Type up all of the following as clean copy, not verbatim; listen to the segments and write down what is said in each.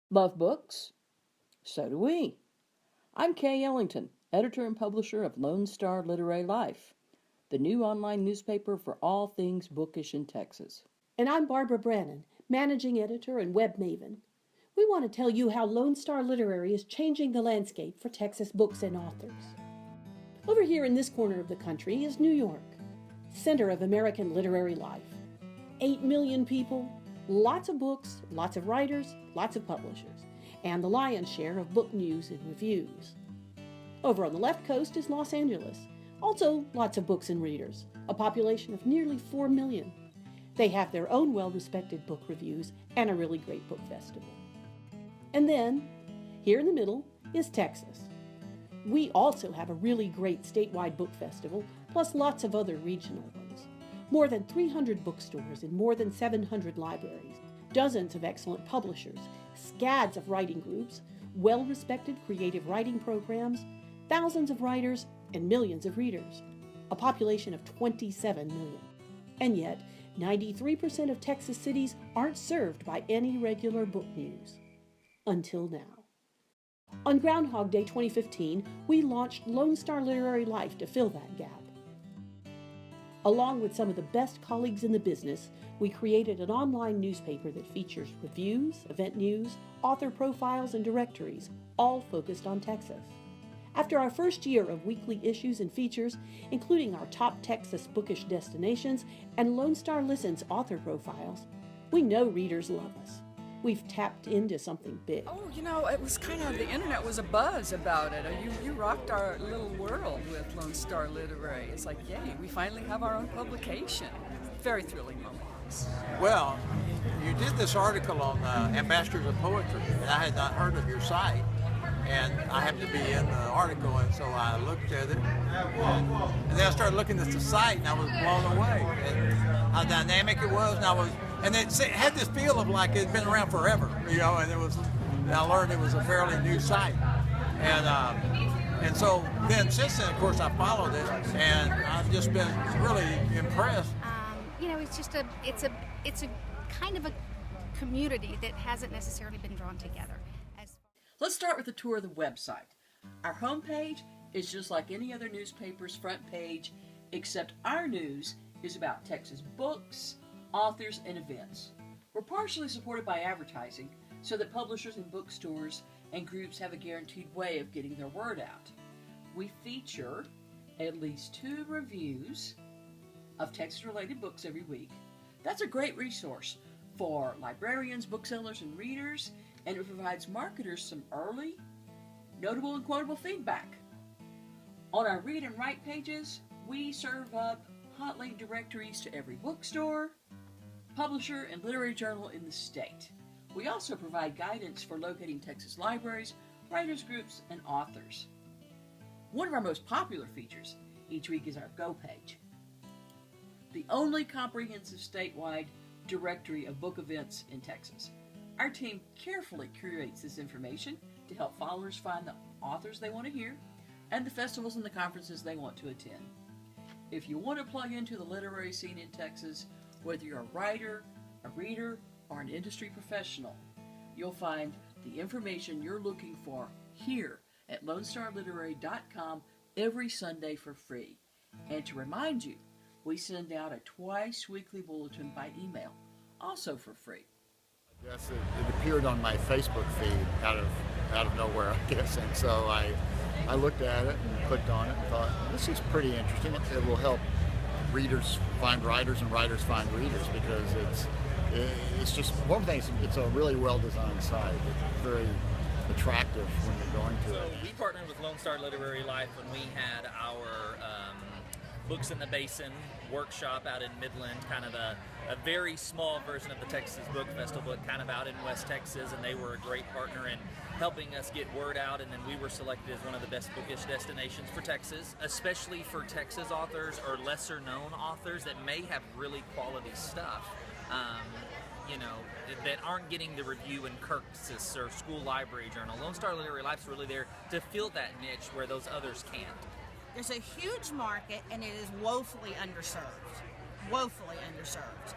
Love books? So do we. I'm Kay Ellington, editor and publisher of Lone Star Literary Life, the new online newspaper for all things bookish in Texas. And I'm Barbara Brannon, managing editor and web maven. We want to tell you how Lone Star Literary is changing the landscape for Texas books and authors. Over here in this corner of the country is New York, center of American literary life. 8 million people, lots of books, lots of writers, lots of publishers, and the lion's share of book news and reviews. Over on the left coast is Los Angeles, also lots of books and readers, a population of nearly 4 million. They have their own well-respected book reviews and a really great book festival. And then, here in the middle, is Texas. We also have a really great statewide book festival, plus lots of other regional ones. More than 300 bookstores in more than 700 libraries, dozens of excellent publishers, scads of writing groups, well-respected creative writing programs, thousands of writers, and millions of readers. A population of 27 million. And yet, 93% of Texas cities aren't served by any regular book news. Until now. On Groundhog Day 2015, we launched Lone Star Literary Life to fill that gap. Along with some of the best colleagues in the business, we created an online newspaper that features reviews, event news, author profiles, and directories, all focused on Texas. After our first year of weekly issues and features, including our top Texas bookish destinations and Lone Star Listens author profiles, we know readers love us. We've tapped into something big. Oh, it was kind of, the internet was a buzz about it. You rocked our little world with Lone Star Literary. It's like, yay, we finally have our own publication. Very thrilling moment. Well, you did this article on Ambassadors of Poetry, and I had not heard of your site. And I happened to be in the article, and so I looked at it. And then I started looking at the site, and I was blown away. And how dynamic it was, and it had this feel of like it had been around forever, and I learned it was a fairly new site. And so then since then, of course, I followed it, and I've just been really impressed. It's a kind of a community that hasn't necessarily been drawn together. Let's start with a tour of the website. Our homepage is just like any other newspaper's front page, except our news is about Texas books, authors, and events. We're partially supported by advertising so that publishers and bookstores and groups have a guaranteed way of getting their word out. We feature at least 2 reviews of Texas-related books every week. That's a great resource for librarians, booksellers, and readers, and it provides marketers some early, notable, and quotable feedback. On our read and write pages, we serve up hot link directories to every bookstore, publisher, and literary journal in the state. We also provide guidance for locating Texas libraries, writers groups, and authors. One of our most popular features each week is our Go page, the only comprehensive statewide directory of book events in Texas. Our team carefully curates this information to help followers find the authors they want to hear and the festivals and the conferences they want to attend. If you want to plug into the literary scene in Texas, whether you're a writer, a reader, or an industry professional, you'll find the information you're looking for here at LoneStarLiterary.com every Sunday for free. And to remind you, we send out a twice-weekly bulletin by email, also for free. Yes, it appeared on my Facebook feed out of nowhere, I guess, and so I looked at it and clicked on it and thought, this is pretty interesting. It will help readers find writers and writers find readers, because it's just, one thing, it's a really well-designed site. It's very attractive when you're going to it. So we partnered with Lone Star Literary Life when we had our Books in the Basin workshop out in Midland, kind of a very small version of the Texas Book Festival, but kind of out in West Texas, and they were a great partner in helping us get word out, and then we were selected as one of the best bookish destinations for Texas, especially for Texas authors or lesser known authors that may have really quality stuff, that aren't getting the review in Kirk's or school library journal. Lone Star Literary Life's really there to fill that niche where those others can't. There's a huge market, and it is woefully underserved. woefully underserved.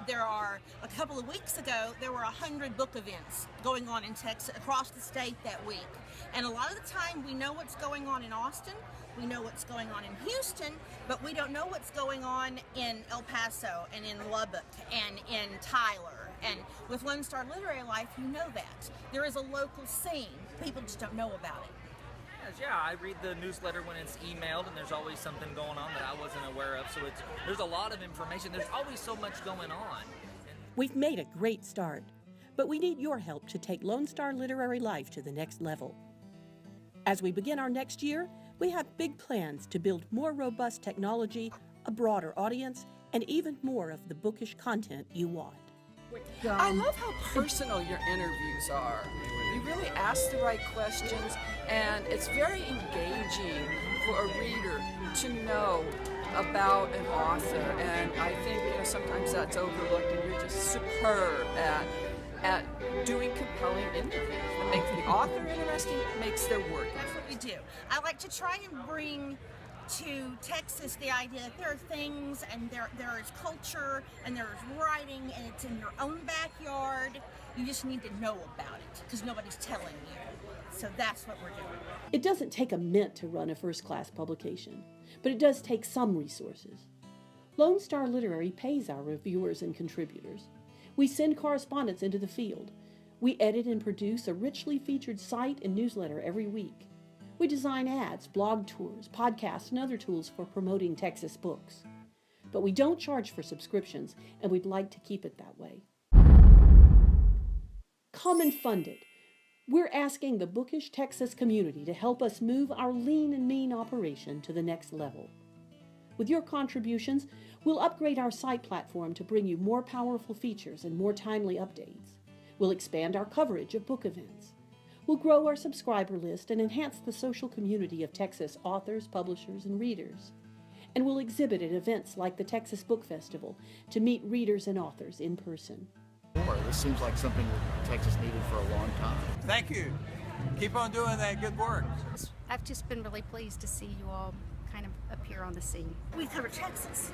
There are, a couple of weeks ago, there were 100 book events going on in Texas, across the state that week. And a lot of the time we know what's going on in Austin, we know what's going on in Houston, but we don't know what's going on in El Paso and in Lubbock and in Tyler. And with Lone Star Literary Life, you know that. There is a local scene. People just don't know about it. Yeah, I read the newsletter when it's emailed, and there's always something going on that I wasn't aware of. So there's a lot of information. There's always so much going on. We've made a great start, but we need your help to take Lone Star Literary Life to the next level. As we begin our next year, we have big plans to build more robust technology, a broader audience, and even more of the bookish content you want. I love how personal your interviews are. You really ask the right questions, and it's very engaging for a reader to know about an author. And I think sometimes that's overlooked, and you're just superb at doing compelling interviews. It makes the author interesting, it makes their work interesting. That's what we do. I like to try and bring to Texas the idea that there are things, and there is culture, and there is writing, and it's in your own backyard. You just need to know about it because nobody's telling you. So that's what we're doing. It doesn't take a mint to run a first-class publication, but it does take some resources. Lone Star Literary pays our reviewers and contributors. We send correspondents into the field. We edit and produce a richly featured site and newsletter every week. We design ads, blog tours, podcasts, and other tools for promoting Texas books. But we don't charge for subscriptions, and we'd like to keep it that way. Come and fund it. We're asking the bookish Texas community to help us move our lean and mean operation to the next level. With your contributions, we'll upgrade our site platform to bring you more powerful features and more timely updates. We'll expand our coverage of book events. We'll grow our subscriber list and enhance the social community of Texas authors, publishers, and readers. And we'll exhibit at events like the Texas Book Festival to meet readers and authors in person. This seems like something that Texas needed for a long time. Thank you. Keep on doing that good work. I've just been really pleased to see you all kind of appear on the scene. We cover Texas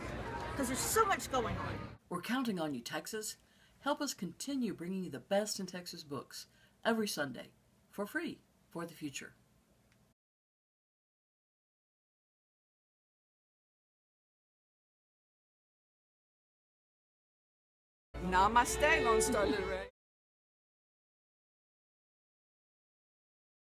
because there's so much going on. We're counting on you, Texas. Help us continue bringing you the best in Texas books every Sunday for free for the future. Namaste, Lone Star Literary.